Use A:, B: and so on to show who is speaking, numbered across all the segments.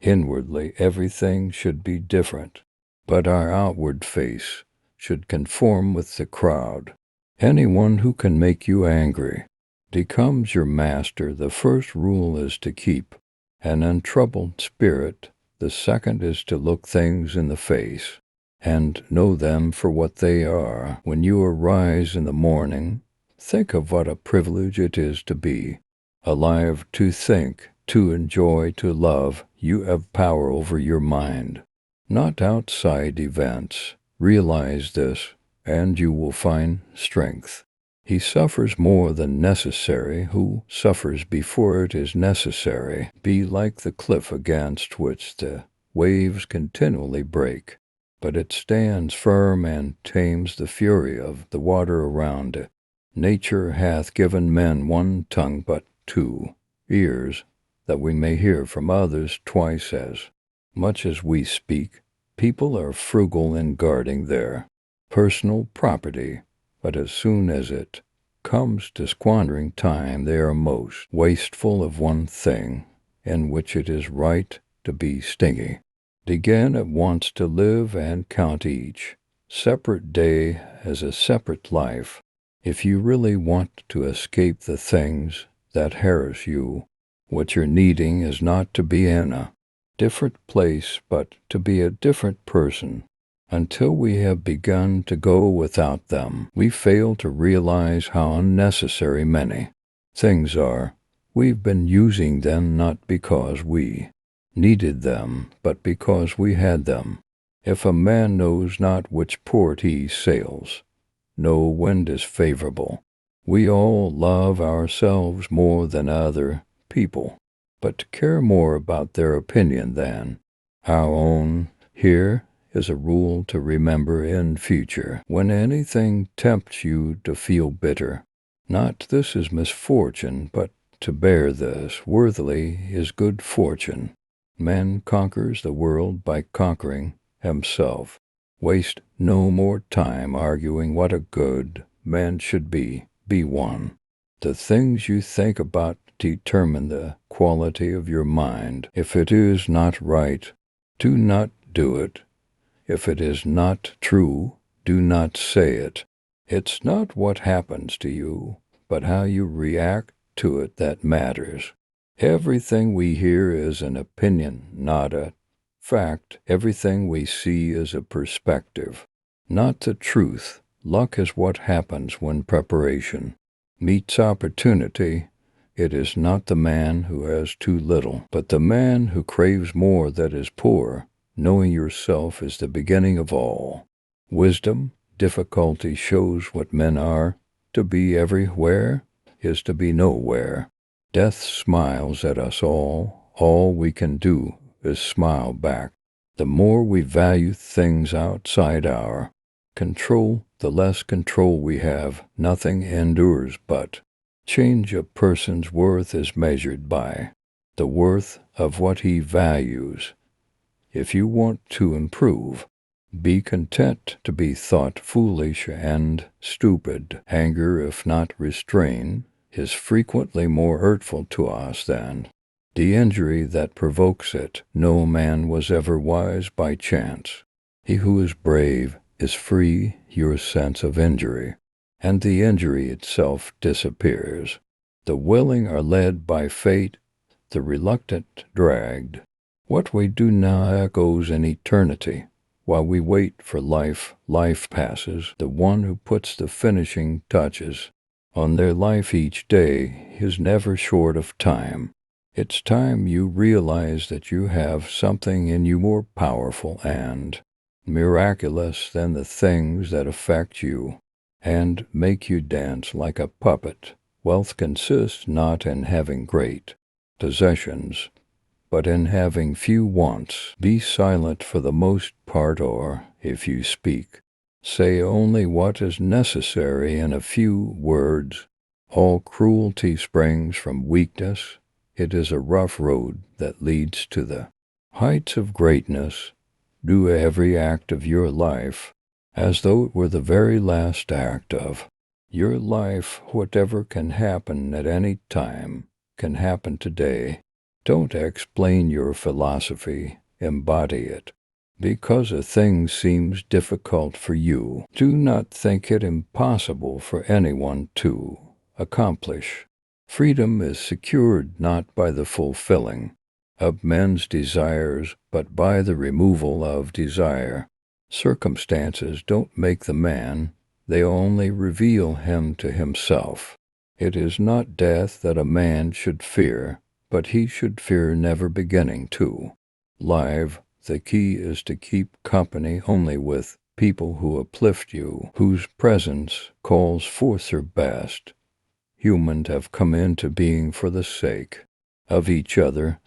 A: Inwardly, everything should be different, but our outward face should conform with the crowd. Anyone who can make you angry becomes your master. The first rule is to keep an untroubled spirit. The second is to look things in the face and know them for what they are. When you arise in the morning, think of what a privilege it is to be alive, to think, to enjoy, to love. You have power over your mind, not outside events. Realize this, and you will find strength. He suffers more than necessary who suffers before it is necessary. Be like the cliff against which the waves continually break, but it stands firm and tames the fury of the water around it. Nature hath given men one tongue, but 2 ears, that we may hear from others twice as much as we speak. People are frugal in guarding their personal property, but as soon as it comes to squandering time, they are most wasteful of one thing in which it is right to be stingy. Begin at once to live and count each separate day as a separate life. If you really want to escape the things that harass you, what you're needing is not to be in a different place, but to be a different person. Until we have begun to go without them, we fail to realize how unnecessary many things are. We've been using them not because we needed them, but because we had them. If a man knows not which port he sails, no wind is favorable. We all love ourselves more than other people, but care more about their opinion than our own. Here is a rule to remember in future. When anything tempts you to feel bitter, not this is misfortune, but to bear this worthily is good fortune. Man conquers the world by conquering himself. Waste no more time arguing what a good man should be. Be one. The things you think about determine the quality of your mind. If it is not right, do not do it. If it is not true, do not say it. It's not what happens to you, but how you react to it that matters. Everything we hear is an opinion, not a fact. Everything we see is a perspective, not the truth. Luck is what happens when preparation meets opportunity. It is not the man who has too little, but the man who craves more that is poor. Knowing yourself is the beginning of all wisdom. Difficulty shows what men are. To be everywhere is to be nowhere. Death smiles at us all. All we can do is smile back. The more we value things outside our control, the less control we have. Nothing endures but change. A person's worth is measured by the worth of what he values. If you want to improve, be content to be thought foolish and stupid. Anger, if not restrained, is frequently more hurtful to us than the injury that provokes it. No man was ever wise by chance. He who is brave is free. Your sense of injury, and the injury itself disappears. The willing are led by fate, the reluctant dragged. What we do now echoes in eternity. While we wait for life, life passes. The one who puts the finishing touches on their life each day is never short of time. It's time you realize that you have something in you more powerful and miraculous than the things that affect you and make you dance like a puppet. Wealth consists not in having great possessions, but in having few wants. Be silent for the most part, or, if you speak, say only what is necessary in a few words. All cruelty springs from weakness. It is a rough road that leads to the heights of greatness. Do every act of your life as though it were the very last act of your life. Whatever can happen at any time can happen today. Don't explain your philosophy, embody it. Because a thing seems difficult for you, do not think it impossible for anyone to accomplish. Freedom is secured not by the fulfilling of men's desires, but by the removal of desire. Circumstances don't make the man, they only reveal him to himself. It is not death that a man should fear, but he should fear never beginning to live. The key is to keep company only with people who uplift you, whose presence calls forth your best. Humans have come into being for the sake of each other,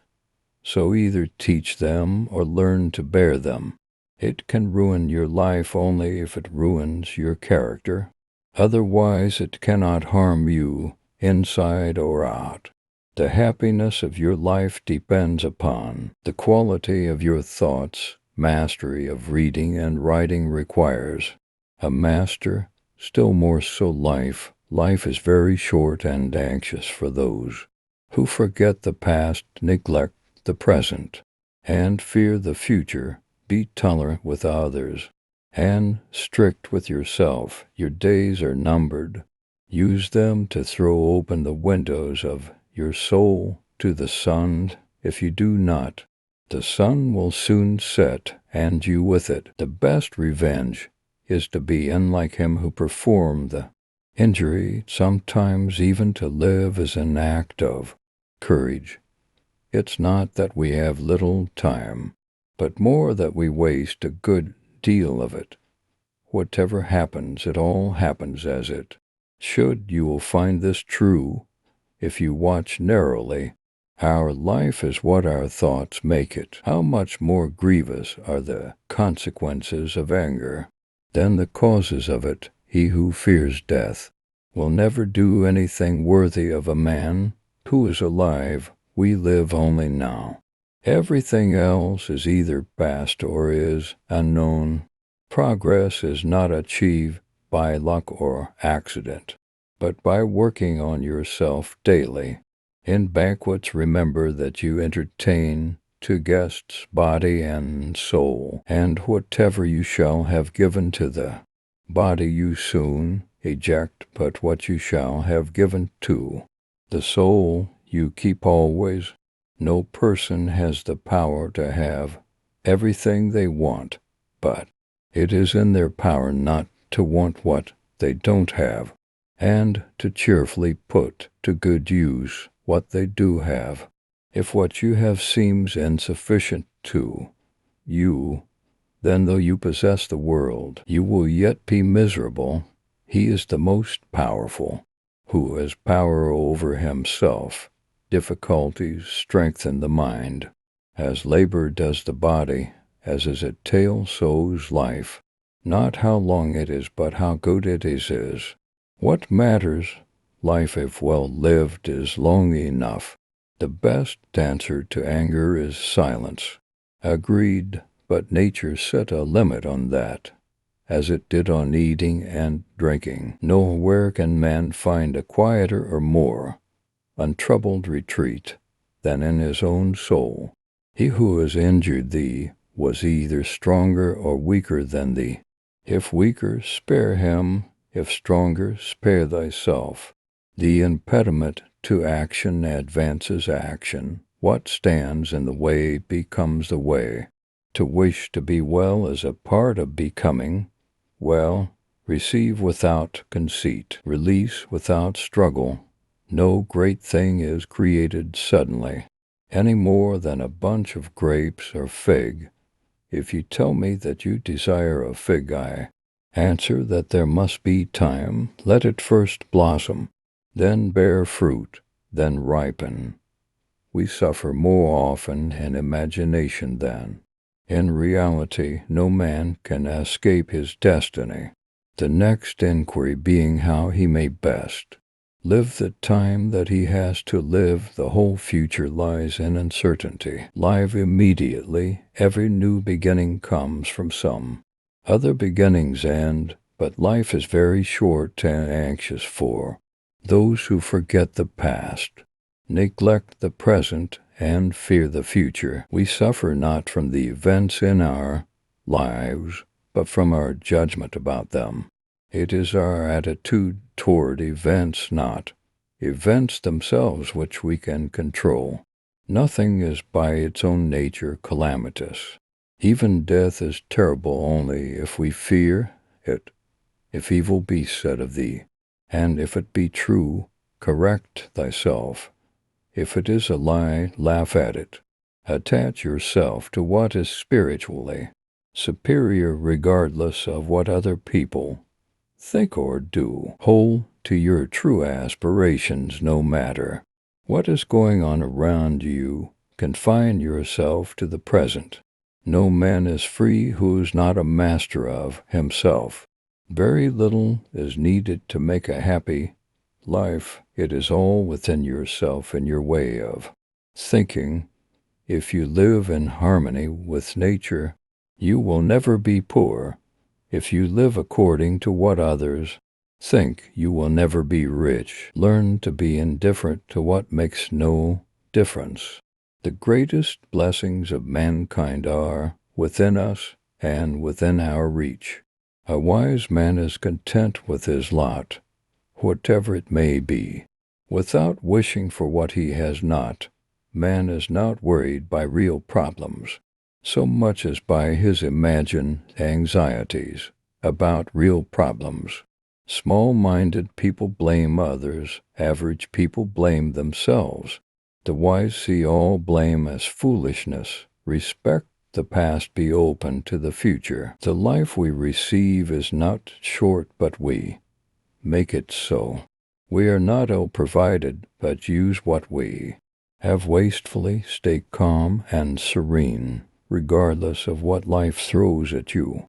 A: so either teach them or learn to bear them. It can ruin your life only if it ruins your character. Otherwise it cannot harm you inside or out. The happiness of your life depends upon the quality of your thoughts. Mastery of reading and writing requires a master, still more so life. Life is very short and anxious for those who forget the past, neglect the present, and fear the future. Be tolerant with others and strict with yourself. Your days are numbered. Use them to throw open the windows of your soul to the sun. If you do not, the sun will soon set, and you with it. The best revenge is to be unlike him who performed the injury. Sometimes even to live is an act of courage. It's not that we have little time, but more that we waste a good deal of it. Whatever happens, it all happens as it should. You will find this true if you watch narrowly. Our life is what our thoughts make it. How much more grievous are the consequences of anger than the causes of it? He who fears death will never do anything worthy of a man who is alive. We live only now. Everything else is either past or is unknown. Progress is not achieved by luck or accident, but by working on yourself daily. In banquets, remember that you entertain to guests body and soul, and whatever you shall have given to the body you soon eject, but what you shall have given to the soul you keep always. No person has the power to have everything they want, but it is in their power not to want what they don't have, and to cheerfully put to good use what they do have. If what you have seems insufficient to you, then though you possess the world, you will yet be miserable. He is the most powerful who has power over himself. Difficulties strengthen the mind. As labor does the body, as is a tale, so is life. Not how long it is, but how good it is. What matters? Life, if well lived, is long enough. The best answer to anger is silence. Agreed, but nature set a limit on that, as it did on eating and drinking. Nowhere can man find a quieter or more untroubled retreat than in his own soul. He who has injured thee was either stronger or weaker than thee. If weaker, spare him. If stronger, spare thyself. The impediment to action advances action. What stands in the way becomes the way. To wish to be well is a part of becoming well. Receive without conceit. Release without struggle. No great thing is created suddenly, any more than a bunch of grapes or fig. If you tell me that you desire a fig, I answer that there must be time. Let it first blossom, then bear fruit, then ripen. We suffer more often in imagination than in reality. No man can escape his destiny, the next inquiry being how he may best live the time that he has to live. The whole future lies in uncertainty. Live immediately. Every new beginning comes from some other beginning's end, but life is very short and anxious for those who forget the past, neglect the present, and fear the future. We suffer not from the events in our lives, but from our judgment about them. It is our attitude toward events, not events themselves, which we can control. Nothing is by its own nature calamitous. Even death is terrible only if we fear it. If evil be said of thee, and if it be true, correct thyself. If it is a lie, laugh at it. Attach yourself to what is spiritually superior regardless of what other people think or do. Hold to your true aspirations no matter what is going on around you. Confine yourself to the present. No man is free who is not a master of himself. Very little is needed to make a happy life. It is all within yourself and your way of thinking. If you live in harmony with nature, you will never be poor. If you live according to what others think, you will never be rich. Learn to be indifferent to what makes no difference. The greatest blessings of mankind are within us and within our reach. A wise man is content with his lot, whatever it may be, without wishing for what he has not. Man is not worried by real problems so much as by his imagined anxieties about real problems. Small-minded people blame others. Average people blame themselves. The wise see all blame as foolishness. Respect the past, be open to the future. The life we receive is not short, but we make it so. We are not ill-provided, but use what we have wastefully. Stay calm and serene, regardless of what life throws at you.